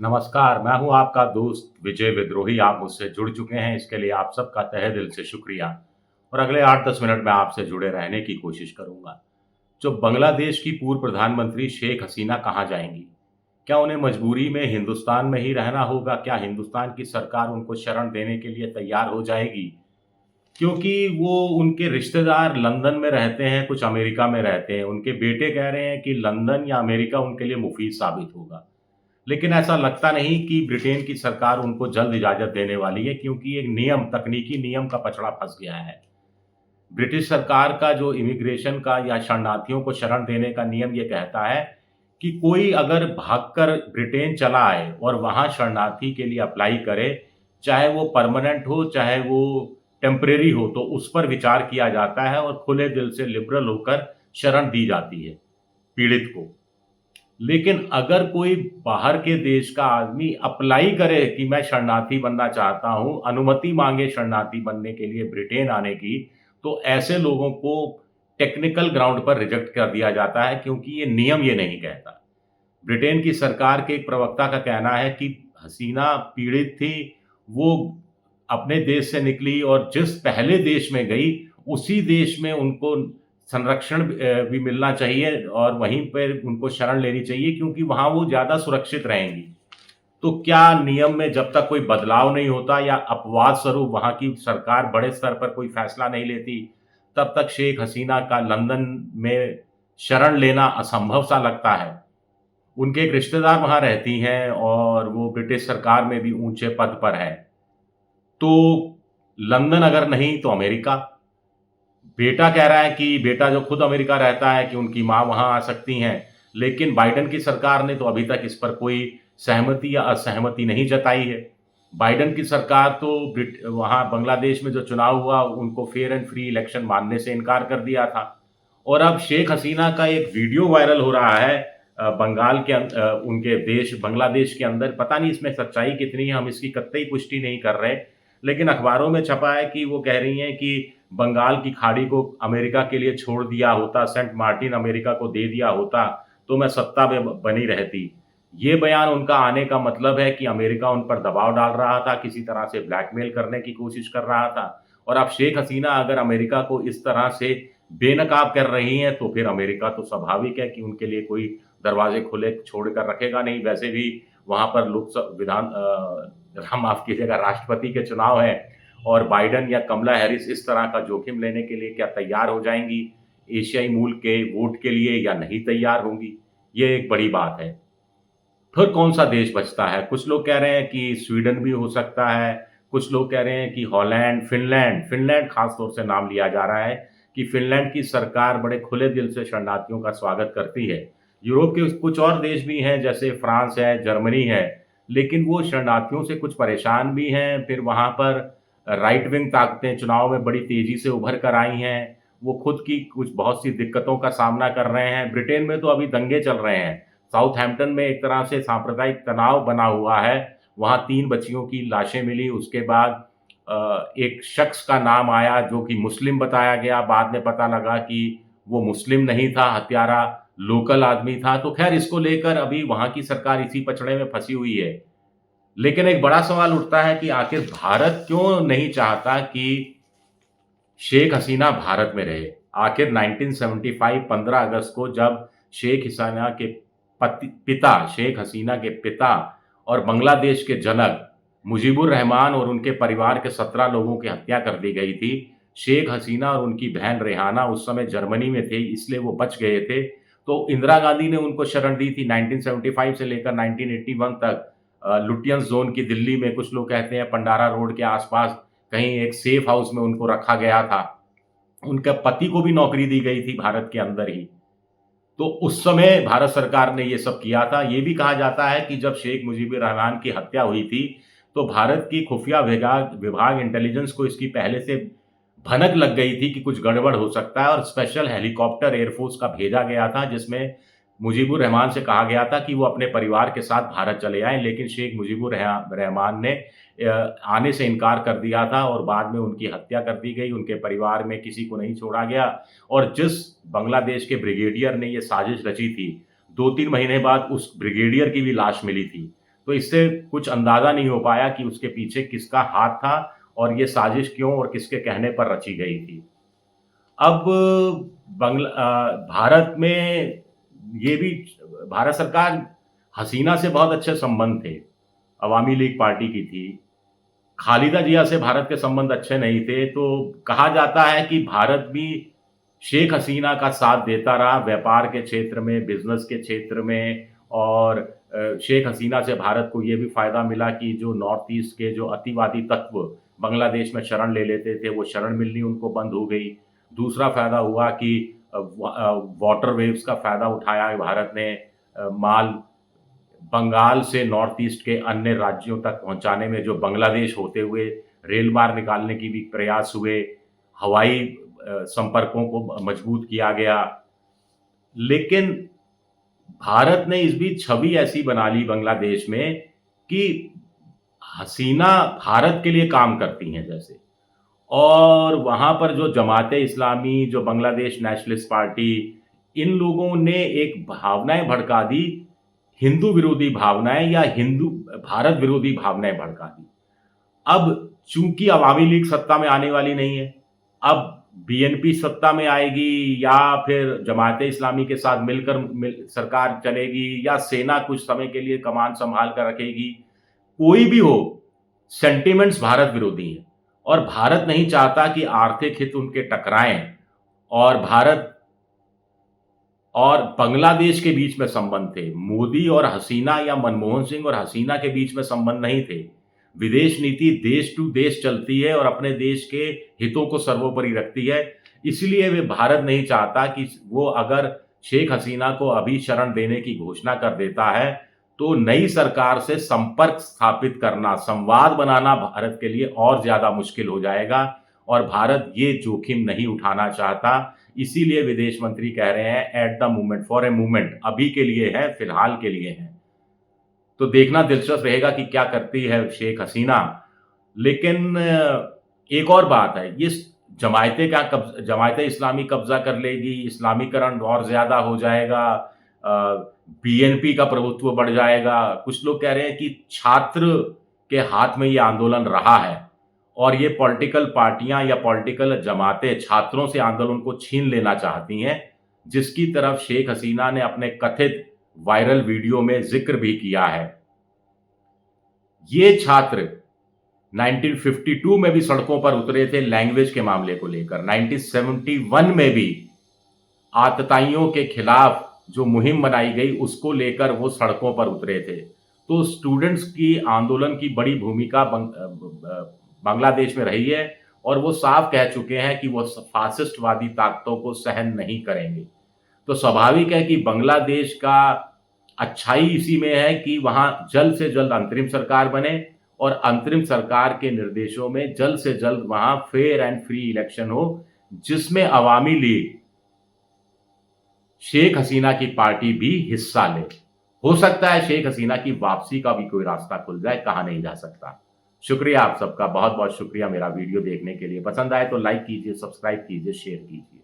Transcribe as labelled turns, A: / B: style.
A: नमस्कार, मैं हूँ आपका दोस्त विजय विद्रोही। आप मुझसे जुड़ चुके हैं, इसके लिए आप सबका तहे दिल से शुक्रिया। और अगले 8-10 मिनट में आपसे जुड़े रहने की कोशिश करूँगा। जो बांग्लादेश की पूर्व प्रधानमंत्री शेख हसीना कहाँ जाएँगी? क्या उन्हें मजबूरी में हिंदुस्तान में ही रहना होगा? क्या हिंदुस्तान की सरकार उनको शरण देने के लिए तैयार हो जाएगी? क्योंकि वो उनके रिश्तेदार लंदन में रहते हैं, कुछ अमेरिका में रहते हैं। उनके बेटे कह रहे हैं कि लंदन या अमेरिका उनके लिए मुफ़ीद साबित होगा। लेकिन ऐसा लगता नहीं कि ब्रिटेन की सरकार उनको जल्द इजाज़त देने वाली है, क्योंकि एक नियम, तकनीकी नियम का पचड़ा फँस गया है। ब्रिटिश सरकार का जो इमिग्रेशन का या शरणार्थियों को शरण देने का नियम ये कहता है कि कोई अगर भागकर ब्रिटेन चला आए और वहाँ शरणार्थी के लिए अप्लाई करे, चाहे वो परमानेंट हो, चाहे वो टेम्परेरी हो, तो उस पर विचार किया जाता है और खुले दिल से लिबरल होकर शरण दी जाती है पीड़ित को। लेकिन अगर कोई बाहर के देश का आदमी अप्लाई करे कि मैं शरणार्थी बनना चाहता हूँ, अनुमति माँगे शरणार्थी बनने के लिए ब्रिटेन आने की, तो ऐसे लोगों को टेक्निकल ग्राउंड पर रिजेक्ट कर दिया जाता है, क्योंकि ये नियम ये नहीं कहता। ब्रिटेन की सरकार के एक प्रवक्ता का कहना है कि हसीना पीड़ित थी, वो अपने देश से निकली और जिस पहले देश में गई, उसी देश में उनको संरक्षण भी मिलना चाहिए और वहीं पे उनको शरण लेनी चाहिए, क्योंकि वहाँ वो ज़्यादा सुरक्षित रहेंगी। तो क्या नियम में जब तक कोई बदलाव नहीं होता या अपवाद स्वरूप वहाँ की सरकार बड़े स्तर पर कोई फैसला नहीं लेती, तब तक शेख हसीना का लंदन में शरण लेना असंभव सा लगता है। उनके एक रिश्तेदार वहाँ रहती हैं और वो ब्रिटिश सरकार में भी ऊँचे पद पर हैं। तो लंदन अगर नहीं तो अमेरिका। बेटा कह रहा है कि बेटा जो खुद अमेरिका रहता है कि उनकी माँ वहाँ आ सकती हैं, लेकिन बाइडेन की सरकार ने तो अभी तक इस पर कोई सहमति या असहमति नहीं जताई है। बाइडेन की सरकार तो वहाँ बांग्लादेश में जो चुनाव हुआ, उनको फेयर एंड फ्री इलेक्शन मानने से इनकार कर दिया था। और अब शेख हसीना का एक वीडियो वायरल हो रहा है उनके देश बांग्लादेश के अंदर। पता नहीं इसमें सच्चाई कितनी है, हम इसकी कतई पुष्टि नहीं कर रहे। लेकिन अखबारों में छपा है कि वो कह रही हैं कि बंगाल की खाड़ी को अमेरिका के लिए छोड़ दिया होता, सेंट मार्टिन अमेरिका को दे दिया होता, तो मैं सत्ता में बनी रहती। ये बयान उनका आने का मतलब है कि अमेरिका उन पर दबाव डाल रहा था, किसी तरह से ब्लैकमेल करने की कोशिश कर रहा था। और अब शेख हसीना अगर अमेरिका को इस तरह से बेनकाब कर रही हैं, तो फिर अमेरिका तो स्वाभाविक है कि उनके लिए कोई दरवाजे खुले छोड़कर रखेगा नहीं। वैसे भी वहाँ पर माफ़ कीजिएगा, राष्ट्रपति के चुनाव हैं और बाइडेन या कमला हैरिस इस तरह का जोखिम लेने के लिए क्या तैयार हो जाएँगी, एशियाई मूल के वोट के लिए, या नहीं तैयार होंगी? ये एक बड़ी बात है। फिर कौन-सा देश बचता है? कुछ लोग कह रहे हैं कि स्वीडन भी हो सकता है, कुछ लोग कह रहे हैं कि हॉलैंड, फ़िनलैंड ख़ास तौर से नाम लिया जा रहा है कि फ़िनलैंड की सरकार बड़े खुले दिल से शरणार्थियों का स्वागत करती है। यूरोप के कुछ और देश भी हैं, जैसे फ्रांस है, जर्मनी है, लेकिन वो शरणार्थियों से कुछ परेशान भी हैं। फिर वहाँ पर राइट विंग ताकतें चुनाव में बड़ी तेज़ी से उभर कर आई हैं। वो खुद की कुछ बहुत सी दिक्कतों का सामना कर रहे हैं। ब्रिटेन में तो अभी दंगे चल रहे हैं। साउथहैम्पटन में एक तरह से सांप्रदायिक तनाव बना हुआ है। वहाँ 3 बच्चियों की लाशें मिली, उसके बाद एक शख्स का नाम आया जो कि मुस्लिम बताया गया, बाद में पता लगा कि वो मुस्लिम नहीं था, हत्यारा लोकल आदमी था। तो ख़ैर इसको लेकर अभी वहाँ की सरकार इसी पचड़े में फँसी हुई है। लेकिन एक बड़ा सवाल उठता है कि आखिर भारत क्यों नहीं चाहता कि शेख हसीना भारत में रहे? आखिर 1975 15 अगस्त को जब शेख हसीना के पिता, शेख हसीना के पिता और बांग्लादेश के जनक मुजीबुर रहमान और उनके परिवार के 17 लोगों की हत्या कर दी गई थी। शेख हसीना और उनकी बहन रेहाना उस समय जर्मनी में थे, इसलिए वो बच गए थे। तो इंदिरा गांधी ने उनको शरण दी थी 1975 से लेकर 1981 तक। लुटियंस ज़ोन की दिल्ली में, कुछ लोग कहते हैं पंडारा रोड के आस-पास कहीं एक सेफ हाउस में उनको रखा गया था। उनके पति को भी नौकरी दी गई थी भारत के अंदर ही। तो उस समय भारत सरकार ने ये सब किया था। ये भी कहा जाता है कि जब शेख मुजीबुर रहमान की हत्या हुई थी, तो भारत की खुफिया विभाग इंटेलिजेंस को इसकी पहले से भनक लग गई थी कि कुछ गड़बड़ हो सकता है और स्पेशल हेलीकॉप्टर एयरफोर्स का भेजा गया था, जिसमें मुजीबुर रहमान से कहा गया था कि वो अपने परिवार के साथ भारत चले आएँ, लेकिन शेख मुजीबुर रहमान ने आने से इनकार कर दिया था और बाद में उनकी हत्या कर दी गई। उनके परिवार में किसी को नहीं छोड़ा गया और जिस बांग्लादेश के ब्रिगेडियर ने ये साजिश रची थी, 2-3 महीने बाद उस ब्रिगेडियर की भी लाश मिली थी। तो इससे कुछ अंदाज़ा नहीं हो पाया कि उसके पीछे किसका हाथ था और ये साजिश क्यों और किसके कहने पर रची गई थी। अब भारत में ये भी भारत सरकार हसीना से बहुत अच्छे संबंध थे, अवामी लीग पार्टी की थी। खालिदा जिया से भारत के संबंध अच्छे नहीं थे, तो कहा जाता है कि भारत भी शेख हसीना का साथ देता रहा व्यापार के क्षेत्र में, बिज़नेस के क्षेत्र में और शेख हसीना से भारत को ये भी फ़ायदा मिला कि जो नॉर्थ ईस्ट के जो अतिवादी तत्व बांग्लादेश में शरण ले लेते थे, वो शरण मिलनी उनको बंद हो गई। दूसरा फ़ायदा हुआ कि वाटर वेव्स का फ़ायदा उठाया भारत ने, माल बंगाल से नॉर्थ ईस्ट के अन्य राज्यों तक पहुँचाने में जो बांग्लादेश होते हुए रेल मार्ग निकालने की भी प्रयास हुए, हवाई संपर्कों को मजबूत किया गया। लेकिन भारत ने इस बीच छवि ऐसी बना ली बांग्लादेश में कि हसीना भारत के लिए काम करती हैं जैसे। और वहाँ पर जो जमात-ए-इस्लामी, जो बांग्लादेश नेशनलिस्ट पार्टी, इन लोगों ने एक भावनाएँ भड़का दी, हिंदू विरोधी भावनाएँ या हिंदू भारत विरोधी भावनाएँ भड़का दी। अब चूँकि अवामी लीग सत्ता में आने वाली नहीं है, अब बीएनपी सत्ता में आएगी या फिर जमात-ए-इस्लामी के साथ सरकार चलेगी या सेना कुछ समय के लिए कमान सँभाल कर रखेगी। कोई भी हो, सेंटिमेंट्स भारत विरोधी हैं और भारत नहीं चाहता कि आर्थिक हित उनके टकराएँ और भारत और बांग्लादेश के बीच में संबंध थे। मोदी और हसीना या मनमोहन सिंह और हसीना के बीच में संबंध नहीं थे। विदेश नीति देश टू देश चलती है और अपने देश के हितों को सर्वोपरि रखती है। इसलिए वे भारत नहीं चाहता कि वो अगर शेख हसीना को अभी शरण देने की घोषणा कर देता है, तो नई सरकार से संपर्क स्थापित करना, संवाद बनाना भारत के लिए और ज़्यादा मुश्किल हो जाएगा और भारत ये जोखिम नहीं उठाना चाहता। इसीलिए विदेश मंत्री कह रहे हैं at the moment, for a moment, अभी के लिए है, फिलहाल के लिए है। तो देखना दिलचस्प रहेगा कि क्या करती है शेख हसीना। लेकिन एक और बात है, ये जमायते इस्लामी कब्ज़ा कर लेगी, इस्लामीकरण और ज़्यादा हो जाएगा, बीएनपी का प्रभुत्व बढ़ जाएगा। कुछ लोग कह रहे हैं कि छात्र के हाथ में ये आंदोलन रहा है और ये पॉलिटिकल पार्टियां या पॉलिटिकल जमातें छात्रों से आंदोलन को छीन लेना चाहती हैं, जिसकी तरफ शेख हसीना ने अपने कथित वायरल वीडियो में जिक्र भी किया है। ये छात्र 1952 में भी सड़कों पर उतरे थे लैंग्वेज के मामले को लेकर। 1971 में भी आतताइयों के खिलाफ जो मुहिम बनाई गई उसको लेकर वो सड़कों पर उतरे थे। तो स्टूडेंट्स की आंदोलन की बड़ी भूमिका बांग्लादेश में रही है और वो साफ कह चुके हैं कि वो फासिस्टवादी ताकतों को सहन नहीं करेंगे। तो स्वाभाविक है कि बांग्लादेश का अच्छाई इसी में है कि वहाँ जल्द से जल्द अंतरिम सरकार बने और अंतरिम सरकार के निर्देशों में जल्द से जल्द वहाँ फेयर एंड फ्री इलेक्शन हो, जिसमें अवामी लीग, शेख हसीना की पार्टी भी हिस्सा ले। हो सकता है शेख हसीना की वापसी का भी कोई रास्ता खुल जाए, कहा नहीं जा सकता। शुक्रिया आप सबका, बहुत बहुत शुक्रिया मेरा वीडियो देखने के लिए। पसंद आए तो लाइक कीजिए, सब्सक्राइब कीजिए, शेयर कीजिए।